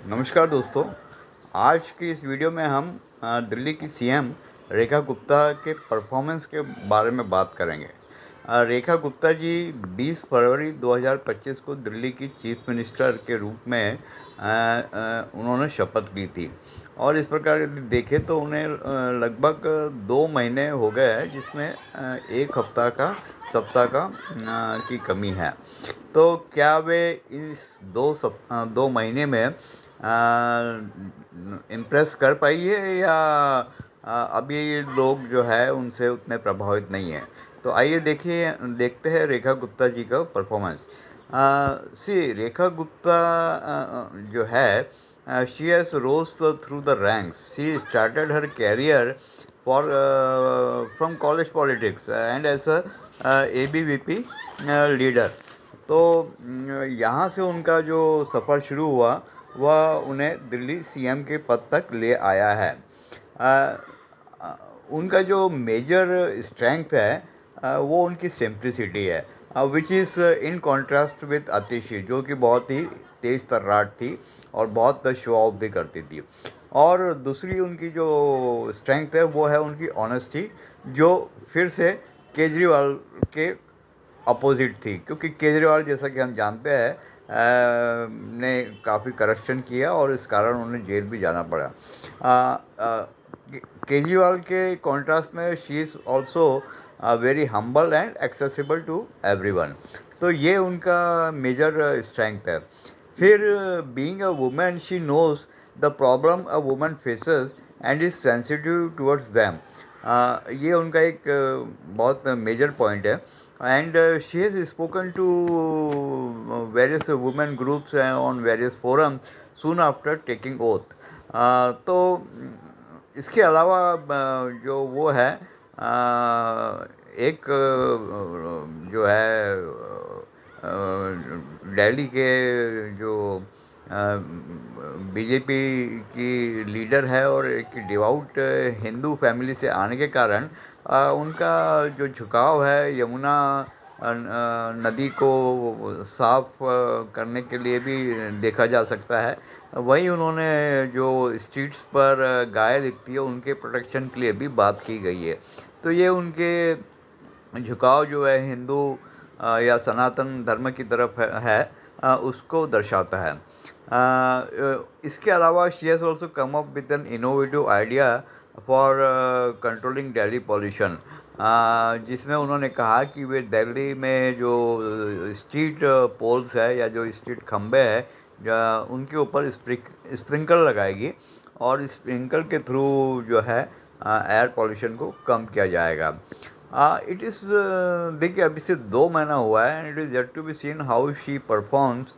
नमस्कार दोस्तों। आज की इस वीडियो में हम दिल्ली की सीएम रेखा गुप्ता के परफॉर्मेंस के बारे में बात करेंगे। रेखा गुप्ता जी 20 फरवरी 2025 को दिल्ली की चीफ मिनिस्टर के रूप में उन्होंने शपथ ली थी और इस प्रकार यदि देखें तो उन्हें लगभग 2 महीने हो गए हैं, जिसमें एक हफ्ता का सप्ताह का की कमी है। तो क्या वे इस 2 महीने में इम्प्रेस कर पाई है या अभी लोग जो है उनसे उतने प्रभावित नहीं हैं। तो आइए देखते हैं रेखा गुप्ता जी का परफॉर्मेंस। सी रेखा गुप्ता जो है, she has rose through the ranks. She started her career for from college politics and as a ABVP leader. तो यहाँ से उनका जो सफ़र शुरू हुआ वह उन्हें दिल्ली सीएम के पद तक ले आया है। अ, उनका जो मेजर स्ट्रेंथ है वो उनकी सिंप्लिसिटी है, which is in contrast with Atishi, जो कि बहुत ही तेज़ तर्राट थी और बहुत शो ऑफ भी करती थी। और दूसरी उनकी जो स्ट्रेंथ है वो है उनकी ऑनेस्टी, जो फिर से केजरीवाल के अपोजिट थी, क्योंकि केजरीवाल जैसा कि हम जानते हैं ने काफ़ी करप्शन किया और इस कारण उन्हें जेल भी जाना पड़ा। केजरीवाल के कॉन्ट्रास्ट में she is also very humble and accessible to everyone. तो ये उनका मेजर स्ट्रेंथ है। फिर being a women she knows the problem a woman faces and is sensitive towards them. ये उनका एक बहुत मेजर पॉइंट है। And she has spoken to various women groups on various forums soon after taking oath. तो इसके अलावा जो वो है, एक जो है दिल्ली के जो बीजेपी की लीडर है और एक डिवाउट हिंदू फैमिली से आने के कारण उनका जो झुकाव है यमुना नदी को साफ करने के लिए भी देखा जा सकता है। वहीं उन्होंने जो स्ट्रीट्स पर गाय दिखती है उनके प्रोटेक्शन के लिए भी बात की गई है। तो ये उनके झुकाव जो है हिंदू या सनातन धर्म की तरफ है, उसको दर्शाता है। इसके अलावा she has also come up with an innovative idea for controlling Delhi pollution, जिसमें उन्होंने कहा कि वे दिल्ली में जो स्ट्रीट पोल्स है या जो स्ट्रीट खंबे है उनके ऊपर स्प्रिंकल लगाएगी और स्प्रिंकल के थ्रू जो है एयर पॉल्यूशन को कम किया जाएगा। इट इज़ देखिए अभी से 2 महीना हुआ है and it is yet to be seen how she performs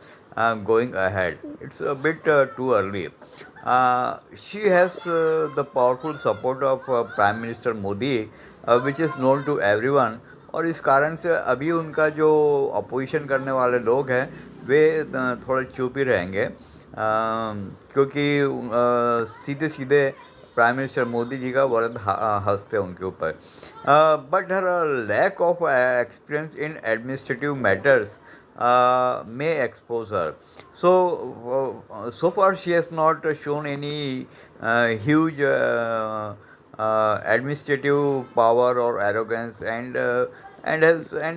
going ahead. It's a bit too early. She has the powerful support of Prime Minister Modi, which is known to everyone. और इस कारण से अभी उनका जो opposition करने वाले लोग हैं वे थोड़े चुप ही रहेंगे, क्योंकि सीधे सीधे प्राइम मिनिस्टर मोदी जी का वरद हंसते हैं उनके ऊपर। But her lack of experience in administrative matters may expose her. So, so far she has not shown any huge administrative power or arrogance, and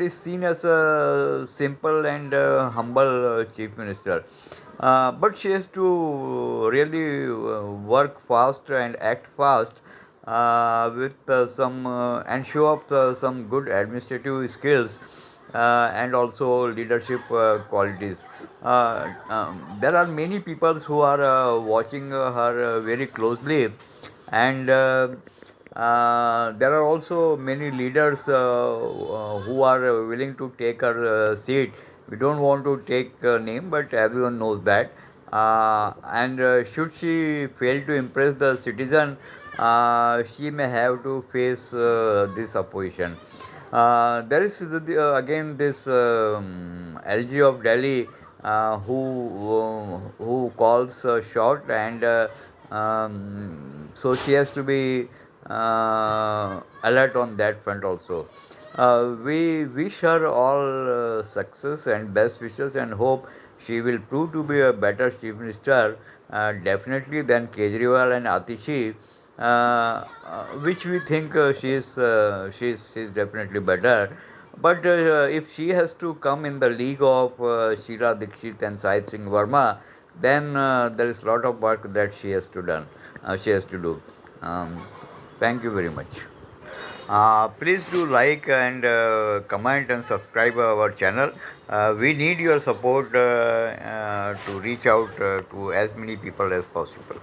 is seen as a simple and humble chief minister. But she has to really work fast and act fast with some and show up some good administrative skills and also leadership qualities. There are many people who are watching her very closely, and there are also many leaders who are willing to take her seat. We don't want to take a name, but everyone knows that. And should she fail to impress the citizen, she may have to face this opposition. There is again this LG of Delhi who calls short, and so she has to be alert on that front also. We wish her all success and best wishes and hope she will prove to be a better chief minister, definitely than Kejriwal and Atishi, which we think she's definitely better. But if she has to come in the league of Sheila Dikshit and Sahib Singh Verma, then there is a lot of work that she has to done. She has to do. Um, Thank you very much. Please do like and comment and subscribe our channel. We need your support to reach out to as many people as possible.